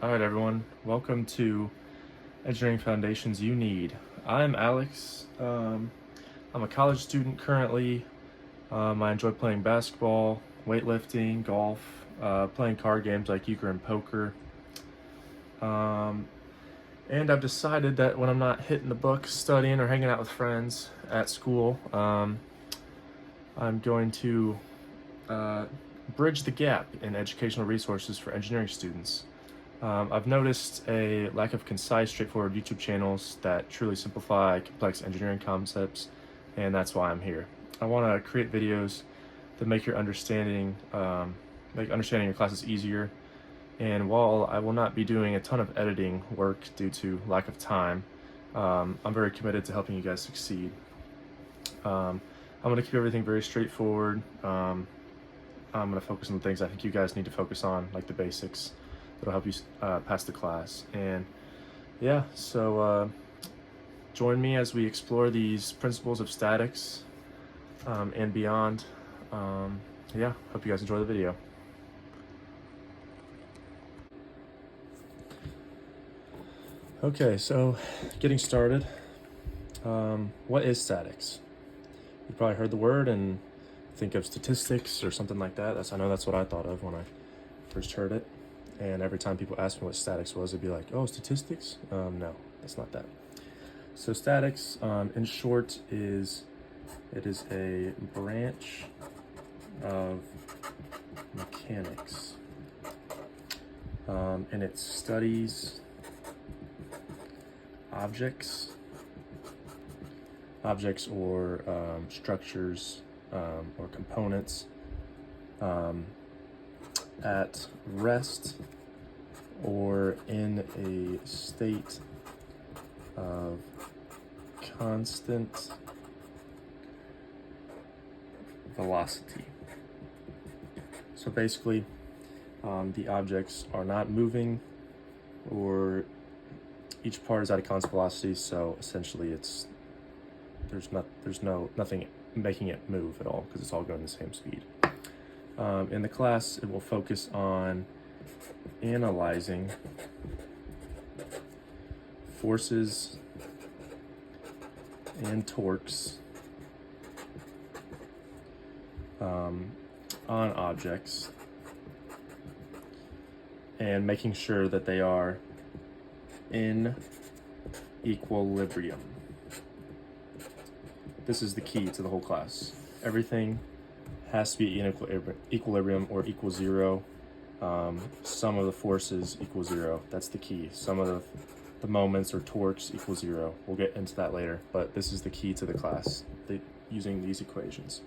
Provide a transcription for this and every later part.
All right, everyone. Welcome to Engineering Foundations You Need. I'm Alex. I'm a college student currently. I enjoy playing basketball, weightlifting, golf, playing card games like euchre and poker. Um, and I've decided that when I'm not hitting the books, studying, or hanging out with friends at school, I'm going to uh, bridge the gap in educational resources for engineering students. I've noticed a lack of concise, straightforward YouTube channels that truly simplify complex engineering concepts, and that's why I'm here. I want to create videos that make understanding your classes easier. And while I will not be doing a ton of editing work due to lack of time, I'm very committed to helping you guys succeed. I'm going to keep everything very straightforward. I'm going to focus on the things I think you guys need to focus on, like the basics that'll help you pass the class. And yeah, so join me as we explore these principles of statics and beyond. Yeah, hope you guys enjoy the video. Okay, so getting started. What is statics? You probably heard the word and think of statistics or something like that. I know that's what I thought of when I first heard it. And every time people ask me what statics was, it'd be like, oh, statistics? No, that's not that. So statics, in short, it is a branch of mechanics, and it studies objects or structures or components at rest or in a state of constant velocity. So basically, the objects are not moving, or each part is at a constant velocity. So essentially, there's nothing making it move at all because it's all going the same speed. In the class, it will focus on analyzing forces and torques on objects and making sure that they are in equilibrium. This is the key to the whole class. Everything has to be in equilibrium or equal zero. Sum of the forces equals zero. That's the key. Sum of the moments or torques equals zero. We'll get into that later, but this is the key to the class, using these equations.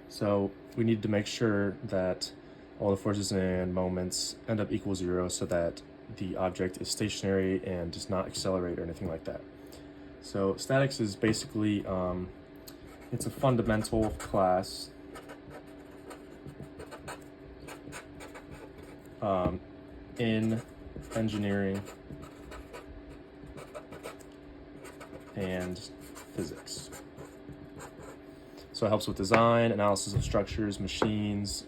So we need to make sure that all the forces and moments end up equal zero so that the object is stationary and does not accelerate or anything like that. So statics is basically, it's a fundamental class in engineering and physics. So it helps with design, analysis of structures, machines,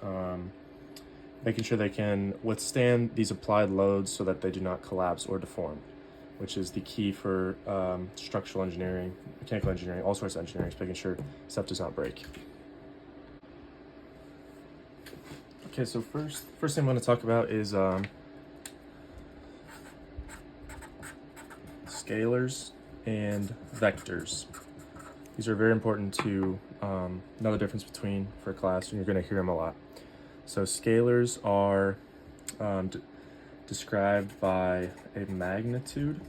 making sure they can withstand these applied loads so that they do not collapse or deform, which is the key for structural engineering, mechanical engineering, all sorts of engineering, is making sure stuff does not break. Okay, so first thing I'm going to talk about is scalars and vectors. These are very important to know the difference between for a class, and you're going to hear them a lot. So scalars are described by a magnitude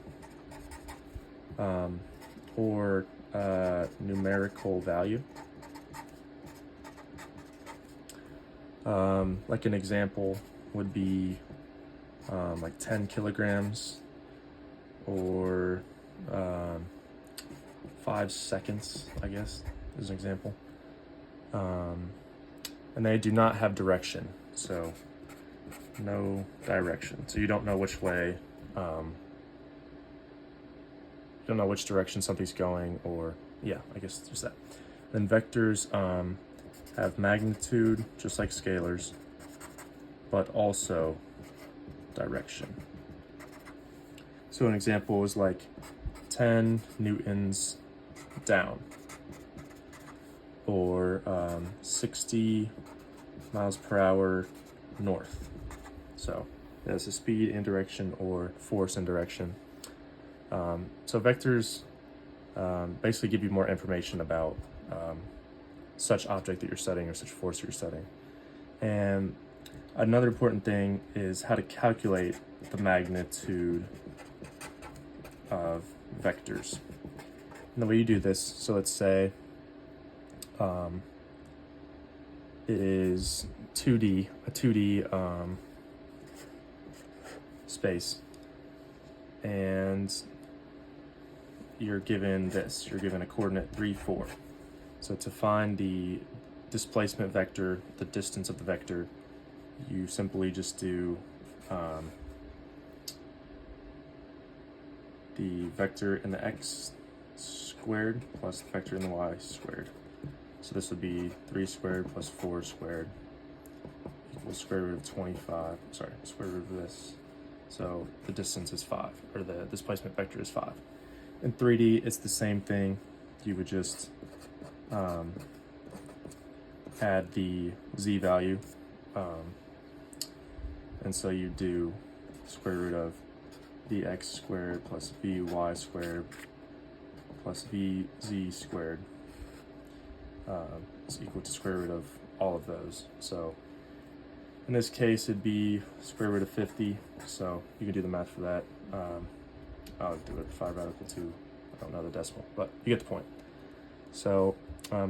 or numerical value. Like an example would be like 10 kilograms or 5 seconds, I guess, is an example. And they do not have direction, so no direction. So you don't know which way, you don't know which direction something's going, or yeah, I guess just that. Then vectors have magnitude, just like scalars, but also direction. So an example is like 10 newtons down, or 60 miles per hour north. So that's the speed and direction, or force and direction. So vectors basically give you more information about such object that you're studying or such force you're studying. And another important thing is how to calculate the magnitude of vectors. And the way you do this, so let's say it is a 2D space, and you're given this, you're given a coordinate 3, 4. So to find the displacement vector, the distance of the vector, you simply just do the vector in the x squared plus the vector in the y squared. So this would be 3 squared plus 4 squared equals square root of 25, sorry, square root of this. So the distance is 5, or the displacement vector is 5. In 3D, it's the same thing. You would just add the z value, and so you do square root of vx squared plus vy squared plus vz squared is equal to square root of all of those. So in this case, it'd be square root of 50. So you can do the math for that. I'll do it 5 radical 2. I don't know the decimal, but you get the point. So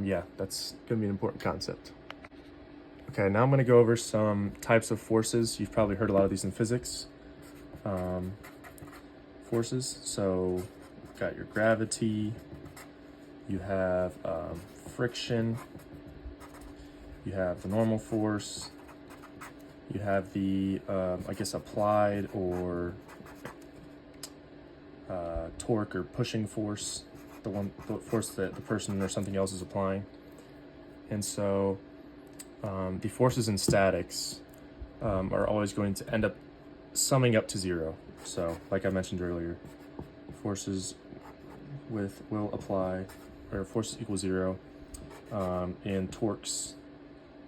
yeah, that's gonna be an important concept. Okay, now I'm gonna go over some types of forces. You've probably heard a lot of these in physics. Forces, so you've got your gravity, you have friction, you have the normal force, you have the, I guess, applied or torque or pushing force, the force that the person or something else is applying. And so the forces in statics are always going to end up summing up to 0. So like I mentioned earlier, forces will apply, or forces equal 0, and torques,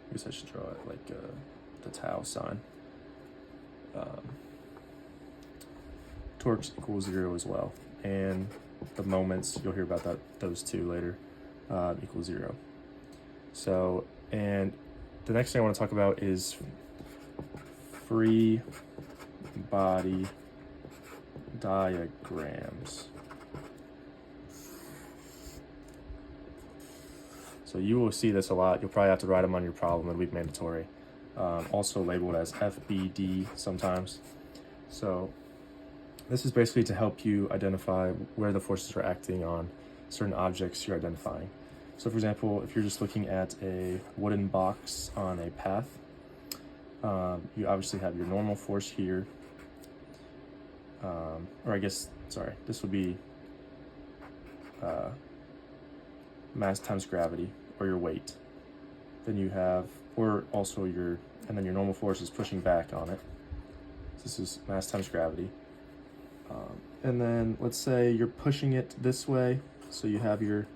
I guess I should draw it like the tau sign. Torques equal 0 as well, and the moments, you'll hear about those two later, equal 0. So, and the next thing I want to talk about is free body diagrams. So you will see this a lot. You'll probably have to write them on your problem. It'll be mandatory. Also labeled as FBD sometimes. So this is basically to help you identify where the forces are acting on certain objects you're identifying. So for example, if you're just looking at a wooden box on a path, you obviously have your normal force here, or I guess, sorry, this would be mass times gravity, or your weight. Then you have, or also and then your normal force is pushing back on it. So this is mass times gravity. And then let's say you're pushing it this way, so you have your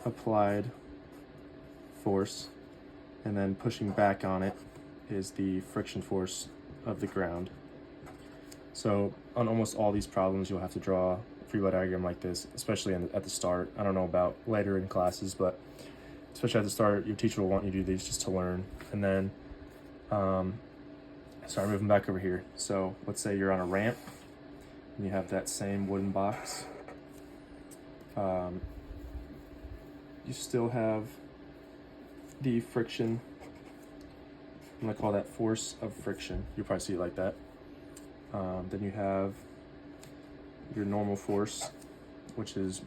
applied force, and then pushing back on it is the friction force of the ground. So on almost all these problems, you'll have to draw a free body diagram like this, especially at the start. I don't know about later in classes, but especially at the start, your teacher will want you to do these just to learn. And then, sorry, moving back over here. So let's say you're on a ramp, and you have that same wooden box. You still have the friction. I'm gonna call that force of friction. You probably see it like that. Then you have your normal force, which is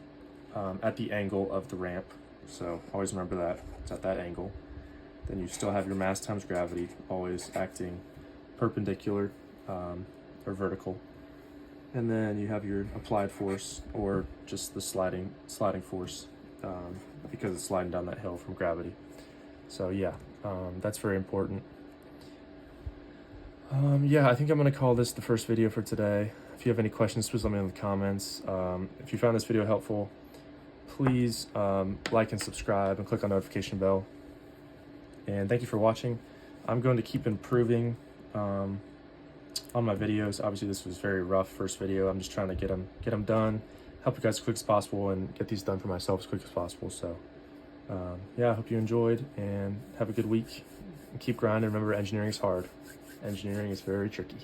at the angle of the ramp. So always remember that, it's at that angle. Then you still have your mass times gravity, always acting perpendicular or vertical. And then you have your applied force, or just the sliding force, because it's sliding down that hill from gravity. So yeah, that's very important. Yeah, I think I'm going to call this the first video for today. If you have any questions, please let me know in the comments. If you found this video helpful, please like and subscribe and click on notification bell. And thank you for watching. I'm going to keep improving on my videos. Obviously, this was very rough first video. I'm just trying to get them done, help you guys as quick as possible, and get these done for myself as quick as possible. So yeah, I hope you enjoyed and have a good week. And keep grinding. Remember, engineering is hard. Engineering is very tricky.